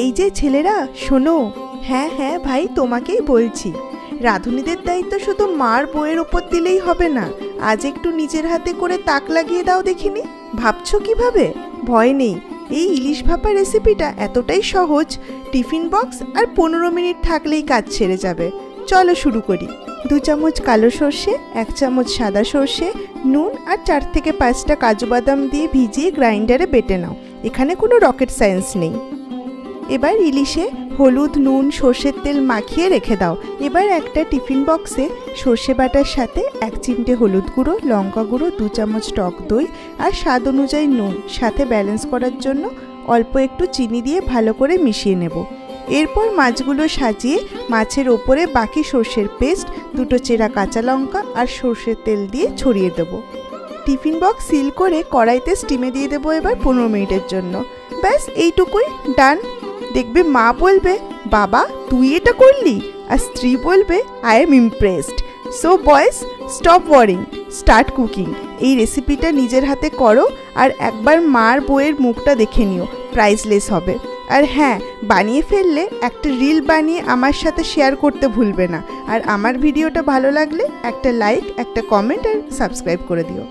এই যে ছেলেরা শোনো, হ্যাঁ হ্যাঁ ভাই তোমাকেই বলছি, রাঁধুনিদের দায়িত্ব শুধু মার বউয়ের ওপর দিলেই হবে না, আজ একটু নিজের হাতে করে তাক লাগিয়ে দাও দেখিনি। ভাবছো কিভাবে? ভয় নেই, এই ইলিশ ভাপা রেসিপিটা এতটাই সহজ, টিফিন বক্স আর 15 মিনিট থাকলেই কাজ ছেড়ে যাবে। চলো শুরু করি। 2 চামচ কালো সর্ষে, 1 চামচ সাদা সর্ষে, নুন আর 4 থেকে 5টা কাজু বাদাম দিয়ে ভিজিয়ে গ্রাইন্ডারে বেটে নাও। এখানে কোনো রকেট সায়েন্স নেই। এবার ইলিশে হলুদ, নুন, সর্ষের তেল মাখিয়ে রেখে দাও। এবার একটা টিফিন বক্সে সর্ষে বাটার সাথে 1 চিমটে হলুদ গুঁড়ো, লঙ্কা গুঁড়ো, 2 চামচ টক দই আর স্বাদ অনুযায়ী নুন, সাথে ব্যালেন্স করার জন্য অল্প একটু চিনি দিয়ে ভালো করে মিশিয়ে নেব। এরপর মাছগুলো সাজিয়ে মাছের ওপরে বাকি সর্ষের পেস্ট, 2টো চেরা কাঁচা লঙ্কা আর সর্ষের তেল দিয়ে ছড়িয়ে দেবো। টিফিন বক্স সিল করে কড়াইতে স্টিমে দিয়ে দেবো এবার 15 মিনিটের জন্য। ব্যাস এইটুকুই, ডান। দেখবে মা বলবে, বাবা তুই এটা করলি, আর স্ত্রী বলবে, I am impressed. So boys, stop worrying, start cooking. এই রেসিপিটা নিজের হাতে করো আর একবার মার বউয়ের মুখটা দেখে নিও, প্রাইসলেস হবে। আর হ্যাঁ, বানিয়ে ফেললে একটা রিল বানিয়ে আমার সাথে শেয়ার করতে ভুলবে না। আর আমার ভিডিওটা ভালো লাগলে একটা লাইক, একটা কমেন্ট আর সাবস্ক্রাইব করে দিও।